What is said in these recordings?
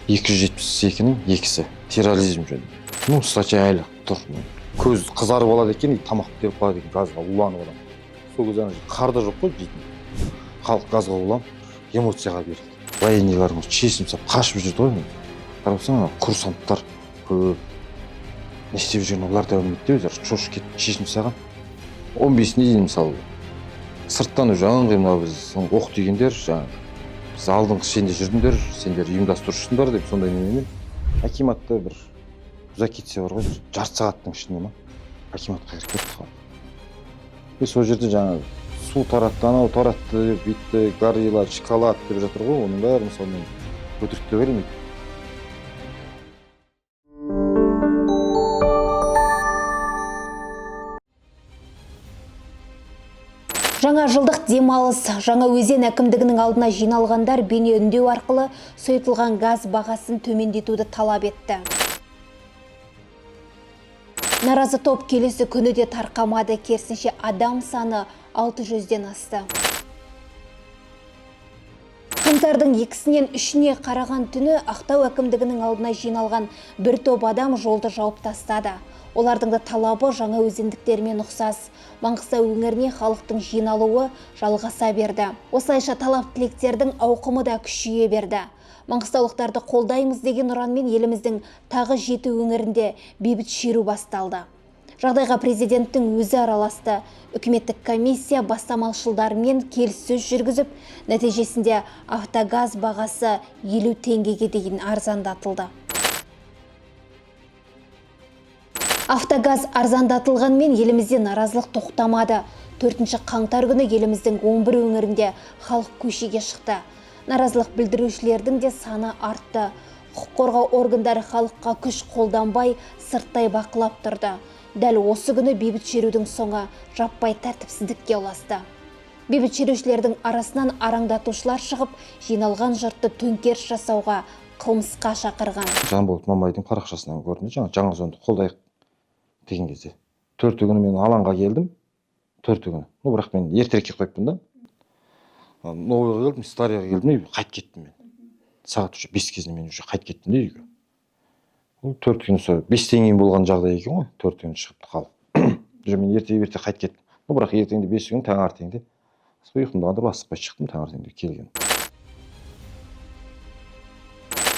272-ның екісі терроризм жөнінде. Ну, статья әлі тұр. Көз қызарып алады екен, тамақ беріп қалады екен, газға уланып адам. Сол кезде қарда жоқ қой жейтін. Халық газға уланып, эмоцияға берілді. Военныйларымыз чесім сап қашып жүрді ғой. Қарасаң, курсанттар көп. Не істеп жүрген олар да білмейді, өздері шошып кетіп чесім саған. 15-не дейін мысалы. Сырттан уже аңғимына біз оқ тигендер, жаңағы. Біз алдыңғы сенде жүрдіңдер, сендер ұйымдастырушысыңдар деп сондай немен. Акиматта бір закитсе бар ғой, жарты сағаттың ішінде ма? Акиматқа кіріп кетті қалды. Біз сол жерде жаңағы су таратты, анау таратты, бүйтті, горилла, шоколад деп жатыр ғой, оның бәрі мысалы мен өтірік те бермейді. Жаңа жылдық демалыс Жаңаөзен әкімдігінің алдына жиналғандар бейне үндеу арқылы сұйытылған газ бағасын төмендетуді талап етті. Наразы топ келесі күні де тарқамады, керісінше адам саны 600-ден асты. Қаңтардың 2-сінен 3-не қараған түні Ақтау әкімдігінің алдына жиналған бір топ адам жолды жауып тастады. Олардың да талабы жаңаөзендіктермен ұқсас. Маңғыстау өңіріне халықтың жиналуы жалғаса берді. Осылайша талап тілектердің ауқымы да күшейе берді. Маңғыстаулықтарды қолдаймыз деген ұранмен еліміздің тағы 7 өңірінде бейбіт шеру басталды. Жағдайға президенттің өзі араласты. Үкіметтік комиссия бастамашылдармен келіссөз жүргізіп, нәтижесінде автогаз бағасы 50 теңгеге дейін арзандатылды. Автогаз арзандатылғанмен елімізде наразылық тоқтамады. 4 қаңтар күні еліміздің 11 өңірінде халық көшеге шықты. Наразылық білдірушілердің де саны артты. Құқық қорғау органдары халыққа күш қолданбай, сырттай бақылап тұрды. Дәл осы күні бейбіт шерудің соңы жаппай тәртіпсіздікке ұласты. Бейбіт шерушілердің арасынан араңдатушылар шығып, жиналған жұртты төңкеріс жасауға, қылмысқа шақырған. Жанболат Мамайдың парақшасынан көрдім, Жаңаөзенді қолдайық деген кезде. 4 күні мен алаңға келдім. 4 күні. Бірақ мен ертерекке қойыппын да. Новыйға келдім, Старияға келдім, қайт кеттім мен. Сағат уже 5 кезінде мен уже қайт кеттім де үйге. 4 күн сол 5 теңгең болған жағдай екен ғой, 4 күн шығып қалып. Уже мен ерте қайт кеттім. Бірақ ертеңде 5 күн таңертеңде ұйқымды қандырып асықпай шықтым, таңертеңде келген.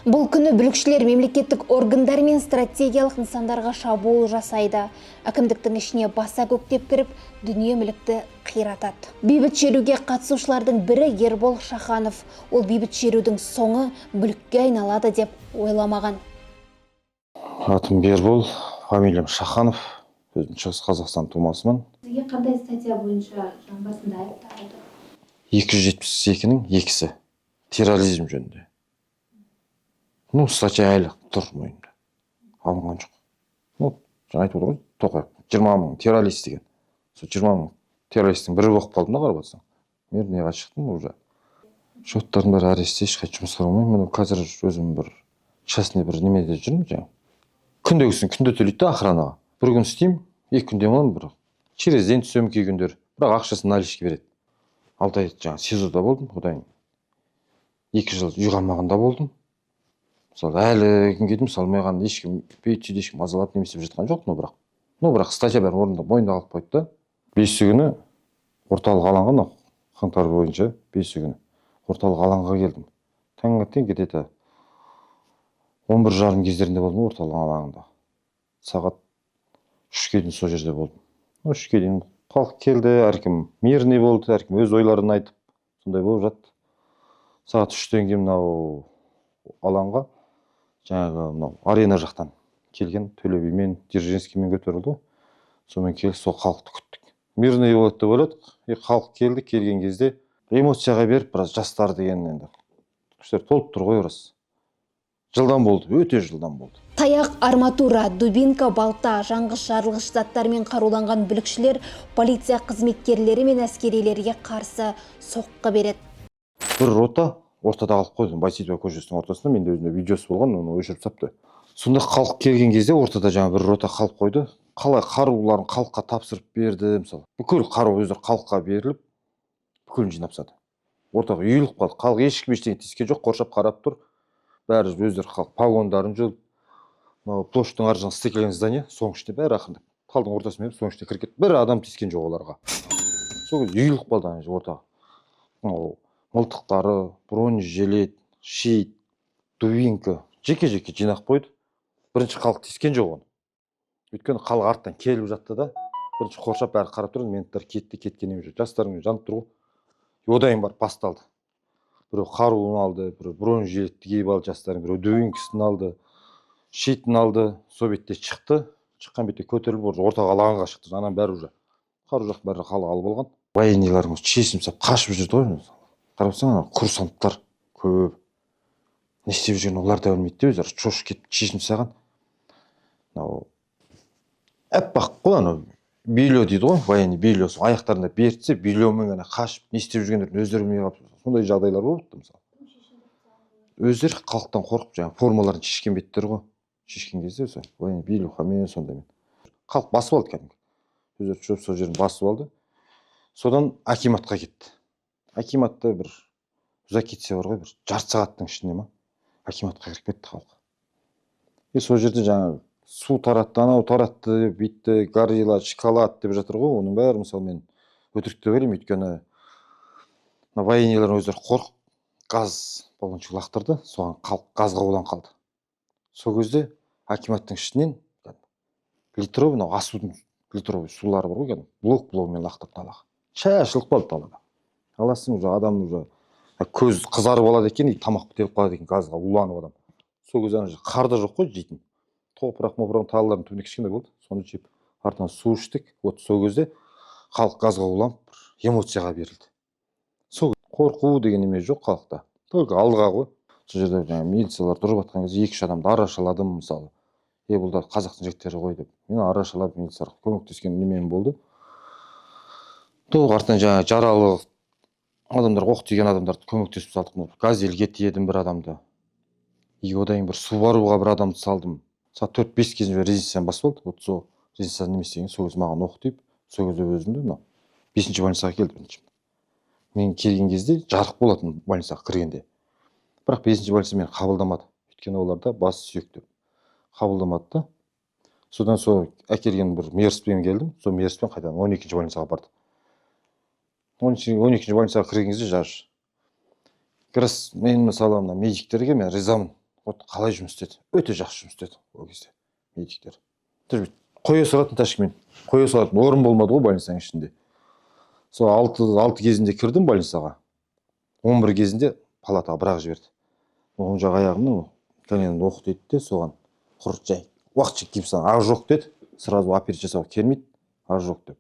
Бұл күні бүлікшілер мемлекеттік органдар мен стратегиялық нысандарға шабуыл жасайды. Әкімдіктің ішіне баса көктеп кіріп, дүние мүлікті қиратады. Бейбіт шеруге қатысушылардың бірі Ербол Шаханов. Ол бейбіт шерудің соңы бүлікке айналады деп ойламаған. Атым Ербол, фамилиям Шаханов. Өзім Шығыс Қазақстан тумасымын. Сізге қандай статья бойынша жамбасында айып тағылды? 272-ның екісі терроризм жөнінде. Ну, статья әлі тұр мойында. Алынған жоқ. Ну, жаңа айтып отыр ғой, Тоқаев 20 мың террорист деген. Сол 20 мың террористің бірі болып қалдым да қарап отырсаң. Мирныйға шықтым уже. Шоттардың бәрі аресте, ешқай жұмысқа алмаймын. Мен қазір өзім бір частный бір немеде жүрмін жаңа. Күндегісін күнде төлейді да охранаға. Бір күн істеймін, 2 күн демаламын, бір через день түсемін кей күндер. Бірақ ақшасын наличке береді. 6 ай жаңа СИЗОда болдым, одан 2 жыл үй қамағында болдым. Мысалы әлі күнге дейін мысалы маған ешкім бүйтсе ешкім мазалап немесе жатқан жоқ, бірақ статья бәрі орында мойнында қалып қойды да. 5 күні орталық алаңға, қаңтар бойынша 5 күні орталық алаңға келдім. Таңертең где-то 11:30 кездерінде болдым орталық алаңында. Сағат 3-ге дейін сол жерде болдым. 3-ге дейін халық келді, әркім мирный болды, әркім өз ойларын айтып, сондай болып жатты. Сағат 3-тен кейін мынау алаңға жаңағы мынау арена жақтан келген Төле би мен Дзержинскиймен көтерілді. Сонымен келіп сол халықты күттік. Мирный болады деп ойладық. Халық келді, келген кезде эмоцияға беріп, біраз жастар деген енді күштер толып тұр ғой орыс. Жылдан болды, өте жылдан болды. Таяқ, арматура, дубинка, балта, жанғыш жарылғыш заттармен қаруланған бүлікшілер полиция қызметкерлері мен әскерилерге қарсы соққы береді. Бір рота ортада қалып қойды, Байсейітова көшесінің ортасында, менде өзімде видеосы болған, оны өшіріп тастапты. Сонда халық келген кезде ортада жаңа бір рота қалып қойды. Қалай қаруларын халыққа тапсырып берді, мысалы. Бүкіл қару өздері халыққа беріліп, бүкілін жинап тастады. Ортаға үйіліп қалды. Халық ешкім ештеңе тиіскен жоқ, қоршап қарап тұр. бәрі өздері халық погондарын жұлып, мынау площадьтың ар жағында стекілген здание, соның ішіне бәрі ақырындап талдың ортасымен соның ішіне кіріп кетті. Бір адам тиіскен жоқ оларға. Сол кезде үйіліп қалды ана ортаға. Мынау мылтықтары, бронежилет, щит, дубинка жеке-жеке жинақ қойды. Бірінші халық тиіскен жоқ оны. Өйткені халық арттан келіп жатты да, бірінші қоршап бәрі қарап тұрды, менттер кеткеннен уже жастарың жанып тұр ғой. Одан барып басталды. Біреу қаруын алды, біреу бронежилетті киіп алды жастардың, біреу дубинкасын алды, щитін алды. Сол бетте шықты. Шыққан бетте көтеріліп ортаға алаңға шықты. Анан бәрі уже қару жақ бәрі халық алып алған. Военныйлар шешім сап қашып жүрді ғой. Қарасаң, ана курсанттар көп. Не істеп жүргенін олар да білмейді де, өздері шошып кетіп шешім жасаған. Мынау аппақ қой анау белье дейді ғой, военный белье. Аяқтарында бертсе, бельемен ғана қашып, не істеп жүргендерін өздері білмей қалып. Сондай жағдайлар болды мысалы. Өздері халықтан қорқып, жаңағы формаларын шешкен беттер ғой. Шешкен кезде сол военный бельемен сондаймен. Халық басып алды кәдімгі. Өздері шөп сол жерін басып алды. Содан акиматқа кетті. Акиматта бір ұзақ кетсе бар ғой, бір жарты сағаттың ішінде ма, акиматқа кіріп кетті халық. Сол жерде жаңағы су таратты, анау таратты, бүйтті, горилла, шоколад деп жатыр ғой. Оның бәрі мысалы мен өтірік деп ойлаймын, өйткені военныйлар өздері қорқып газ баллончик лақтырды, соған халық газға уланып қалды. Сол кезде акиматтың ішінен литровый, мынау ас судың литровый сулары бар ғой, блок-блогымен лақтырды далаға. Шашылып қалды далада. Аласың уже адам уже көз қызарып алады екен, тамақ бітеліп қалады екен, газға уланып адам. Сол кезде қар да жоқ қой жейтін. Топырақ-мопырақтың таллардың түбінде кішкене болды. Соны жеп, артынан су іштік. Вот сол кезде халық газға уланып, эмоцияға берілді. Сол қорқу деген неме жоқ халықта. Только алдыға ғой. Сол жерде жаңағы милициялар тұрып жатқан кезде 2-3 адамды арашаладым мысалы. Бұлар қазақтың жігіттері ғой деп. Мен арашалап милицияларға көмектескен немем болды. Тоқ артынан жаңағы жаралы адамдар, оқ тиген адамдарды көмектесіп салдық. Газельге тиедім бір адамды. Одан бір Субаруға бір адамды салдым. Сағат 4-5 кезінде резинцияны басып алды. Вот сол резинцияны немесе деген сол кезде маған оқ тиіп, сол кезде өзімді мынау 5-ші больницаға келді бірінші. Мен келген кезде жарық болатын больницаға кіргенде. Бірақ 5-ші больница мені қабылдамады. Өйткені оларда бас сүйек деп қабылдамады да. Содан сол әкелген бір мерспен келдім. Сол мерспен қайтадан 12-ші больницаға барды. 12-ші больницаға кірген кезде жаш. Кіріс мен мысалы мына медиктерге мен ризамын. Вот қалай жұмыс істеді? Өте жақсы жұмыс істеді ол кезде медиктер. Қоя салатын ташкент. Қоя салатын орын болмады ғой больницаның ішінде. Сол 6 кезінде кірдім больницаға. 11 кезінде палатаға бірақ жіберді. Оң жақ аяғымның коленін оқ деді де, соған құр жай уақытша гипс ақ жоқ деді. Сразу операция жасауға келмейді, ақ жоқ деп.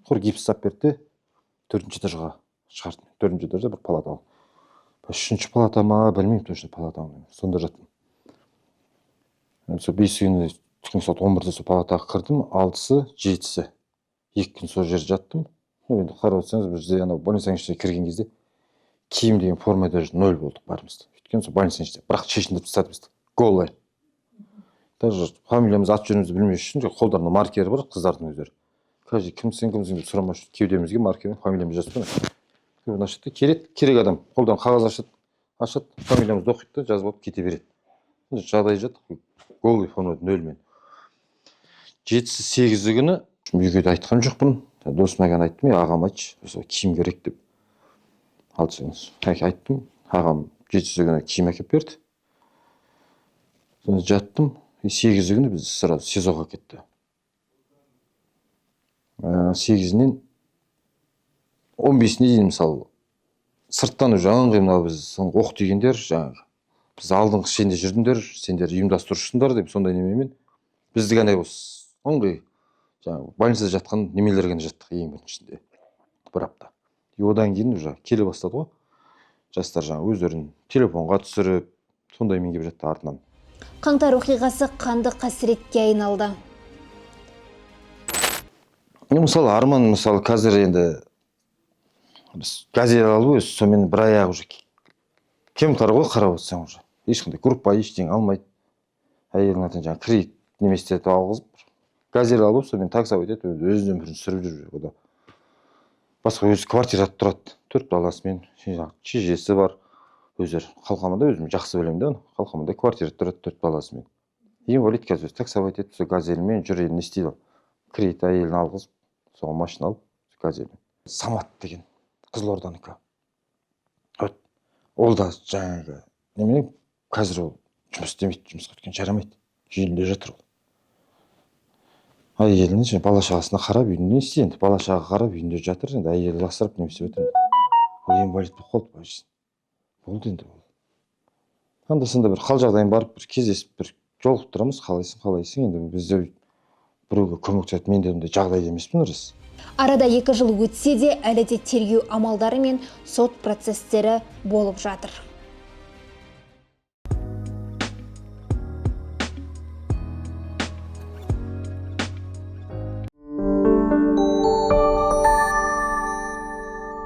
Құр гипс жасап берді. 4-ші этажға шығарды. 4-ші этажда бір палатаға. 3-ші палата ма, білмеймін точно палата. Сонда жаттым. Сол 5 күні түнгі сағат 11-де сол палатаға кірдім, 6-сы, 7-сі. 2 күн сол жерде жаттым. Енді қарап отырсаңыз, бізде анау больницаның ішіне кірген кезде киім деген форма даже 0 болдық барымызда. Өйткені сол больницаның ішінде бірақ шешіндіріп тастады бізді. Голый. Даже фамилиямыз, ат жөнімізді білмес үшін қолдарында маркері бар, қыздардың өздері. Каждый кімсің деп сұрамас үшін кеудемізге маркермен фамилиямыз жазып қойды. Керек адам қолдан қағаз ашады, фамилиямызды оқиды да жазып алып кете береді. Жағдай жаттық, голый формада 0-мен. 7-сі 8-і күні үйге де айтқан жоқпын. Досыма ғана айттым, ағам айтшы, киім керек деп. Айттым, ағам 7-сі күні киім әкеп берді. Соны жаттым, 8-і күні біз сразу СИЗОға кетті. 8-нен 15-не дейін мысалы сырттан жаңағы біз оқ тигендер, жаңағы біз алдыңғы шенде жүрдіңдер, сендер ұйымдастырушысыңдар деп сондай немемен бізді ғана осы ыңғай жаңағы больницада жатқан немелер ғана жаттық ең біріншісінде бір апта. Одан кейін уже келе бастады ғой. Жастар жаңағы өздерін телефонға түсіріп, сондаймен келіп жатты артынан. Қаңтар оқиғасы қанды қасіретке айналды. Мысалы арман мысалы қазір енді біз газет алып өз, сонымен бір аяғы уже кемтар ғой қарап отырсаң уже. Ешқандай группа ештеңе алмайды. Әйелдің атын жаңағы кредит немесе алғызып, газет алып, сонымен такса өтеді, өзінен бірін сүріп жүр. Басқа өзі квартирада тұрады. 4 баласымен, шешесі бар, өздері қалқамада өзім жақсы білемін да оны. Қалқамада квартира тұрады 4 баласымен. Инвалид қазір өзі таксовать етіп, сол газельмен жүр, не істейді. Кредит әйелін алғызып, соған машина алып, газельмен. Самат деген Қызылорданікі. Вот ол да жаңағы немене қазір ол жұмыс істемейді, жұмысқа кеткен жарамайды. Үйінде жатыр ол. Әйеліне және бала шағасына қарап үйінде не істейді енді? Бала шаға қарап үйінде жатыр, енді әйелі асырап не істеп отыр. Ол инвалид болып қалды бажысын. Болды енді ол. Анда-санда бір хал жағдайын барып бір кездесіп бір жолығып тұрамыз, қалайсың енді бізде біреуге көмектеседі, мен де ондай жағдайда емеспін рас. Арада 2 жыл өтсе де әлі де тергеу амалдары мен сот процестері болып жатыр.